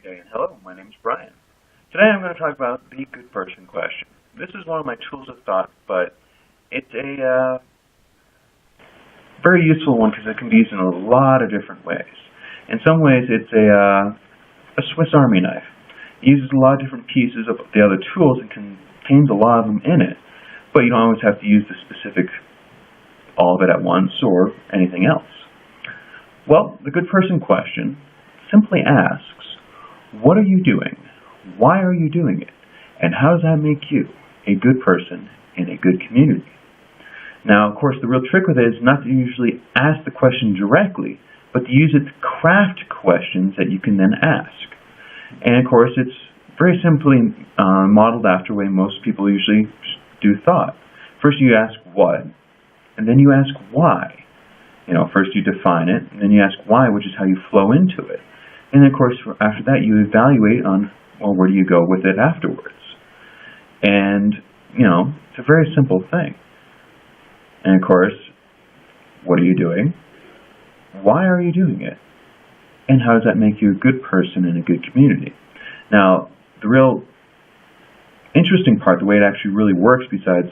day, and hello, my name is Brian. Today I'm going to talk about the good person question. This is one of my tools of thought, but it's a very useful one because it can be used in a lot of different ways. In some ways, it's a Swiss Army knife. It uses a lot of different pieces of the other tools and contains a lot of them in it, but you don't always have to use the specific all of it at once or anything else. Well, the good person question simply asks, what are you doing? Why are you doing it? And how does that make you a good person in a good community? Now, of course, the real trick with it is not to usually ask the question directly, but to use it to craft questions that you can then ask. And of course, it's very simply modeled after the way most people usually do thought. First you ask what, and then you ask why. First you define it, and then you ask why, which is how you flow into it. And then, of course, after that, you evaluate on, well, where do you go with it afterwards? And, it's a very simple thing. And, of course, what are you doing? Why are you doing it? And how does that make you a good person in a good community? Now, the real interesting part, the way it actually really works besides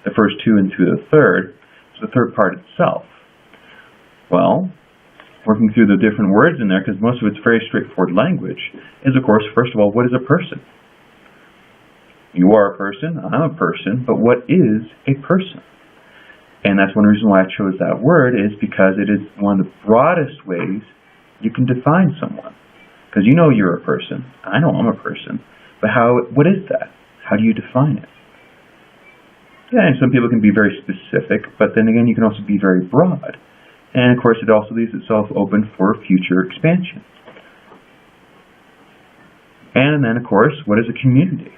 the first two and to the third, is the third part itself. Well, working through the different words in there, because most of it's very straightforward language, is, of course, first of all, what is a person? You are a person, I'm a person, but what is a person? And that's one reason why I chose that word, is because it is one of the broadest ways you can define someone. Because you know you're a person, I know I'm a person, but what is that? How do you define it? Yeah, and some people can be very specific, but then again, you can also be very broad. And of course, it also leaves itself open for future expansion. And then, of course, what is a community?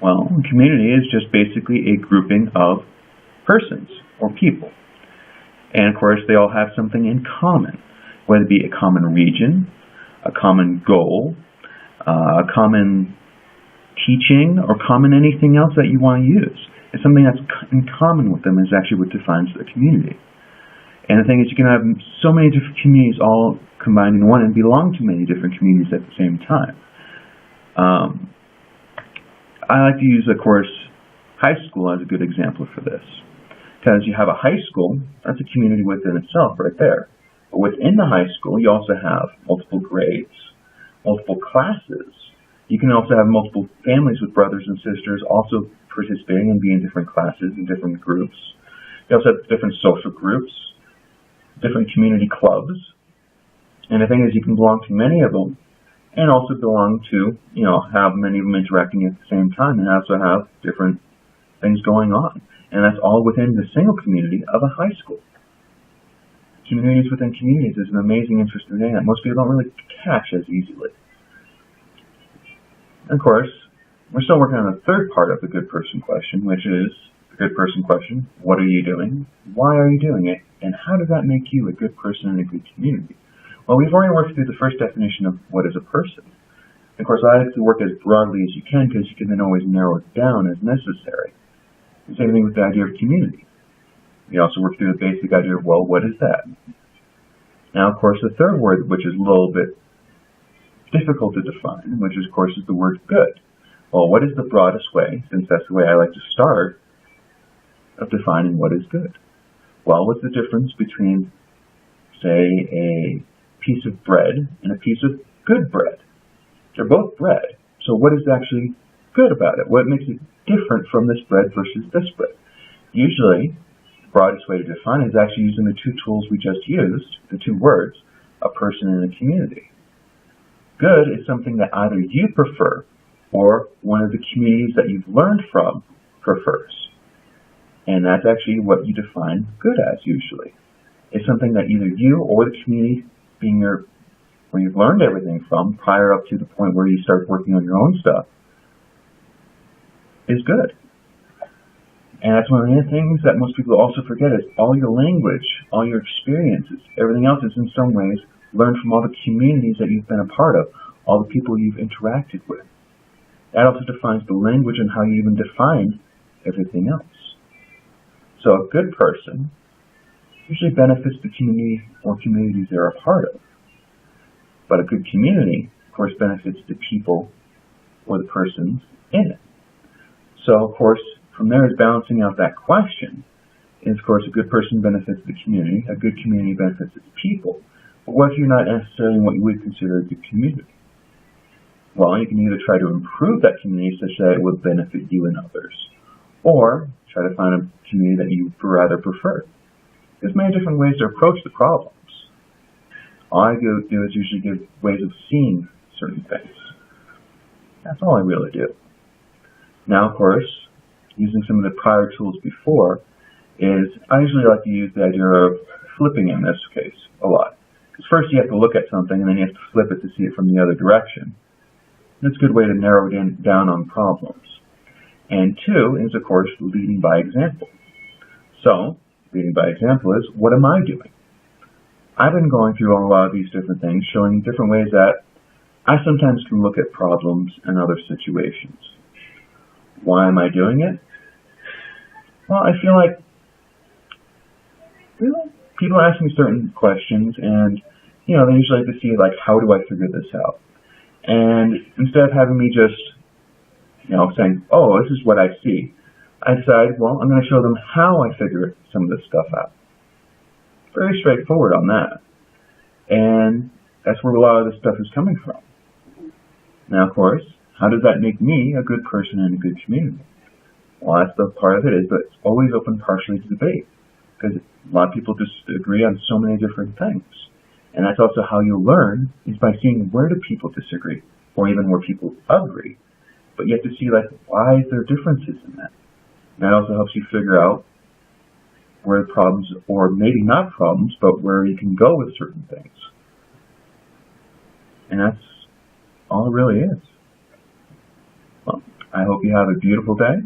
Well, a community is just basically a grouping of persons or people. And of course, they all have something in common, whether it be a common region, a common goal, a common teaching, or common anything else that you want to use. And something that's in common with them is actually what defines the community. And the thing is, you can have so many different communities all combined in one and belong to many different communities at the same time. I like to use, of course, high school as a good example for this. Because you have a high school, that's a community within itself right there. But within the high school, you also have multiple grades, multiple classes. You can also have multiple families with brothers and sisters also participating and being in different classes and different groups. You also have different social groups, different community clubs, and the thing is, you can belong to many of them, and also belong to, have many of them interacting at the same time, and also have different things going on, and that's all within the single community of a high school. Communities within communities is an amazing, interesting thing that most people don't really catch as easily. And of course, we're still working on the third part of the good person question, which is the good person question: what are you doing? Why are you doing it? And how does that make you a good person in a good community? Well, we've already worked through the first definition of what is a person. Of course, I like to work as broadly as you can, because you can then always narrow it down as necessary. The same thing with the idea of community. We also work through the basic idea of, well, what is that? Now, of course, the third word, which is a little bit difficult to define, which, of course, is the word good. Well, what is the broadest way, since that's the way I like to start, of defining what is good? Well, what's the difference between, say, a piece of bread and a piece of good bread? They're both bread. So what is actually good about it? What makes it different from this bread versus this bread? Usually, the broadest way to define it is actually using the two tools we just used, the two words, a person and a community. Good is something that either you prefer or one of the communities that you've learned from prefers. And that's actually what you define good as, usually. It's something that either you or the community, being where you've learned everything from, prior up to the point where you start working on your own stuff, is good. And that's one of the things that most people also forget, is all your language, all your experiences, everything else is in some ways learned from all the communities that you've been a part of, all the people you've interacted with. That also defines the language and how you even define everything else. So a good person usually benefits the community or communities they're a part of. But a good community, of course, benefits the people or the persons in it. So, of course, from there is balancing out that question. Is, of course, a good person benefits the community, a good community benefits its people. But what if you're not necessarily in what you would consider a good community? Well, you can either try to improve that community such that it would benefit you and others, or try to find a community that you rather prefer. There's many different ways to approach the problems. All I do is usually give ways of seeing certain things. That's all I really do. Now, of course, using some of the prior tools before, I usually like to use the idea of flipping in this case a lot. Because first you have to look at something and then you have to flip it to see it from the other direction. That's a good way to narrow down on problems. And two is, of course, leading by example. So, leading by example is, what am I doing? I've been going through a lot of these different things, showing different ways that I sometimes can look at problems and other situations. Why am I doing it? Well, I feel like people ask me certain questions, and they usually like to see, like, how do I figure this out? And instead of having me just saying, oh, this is what I see, I decide, well, I'm going to show them how I figure some of this stuff out. Very straightforward on that. And that's where a lot of this stuff is coming from. Now, of course, how does that make me a good person in a good community? Well, that's the part of it, but it's always open partially to debate. Because a lot of people just agree on so many different things. And that's also how you learn, is by seeing where do people disagree, or even where people agree. But you have to see, like, why is there differences in that? And that also helps you figure out where problems, or maybe not problems, but where you can go with certain things. And that's all it really is. Well, I hope you have a beautiful day.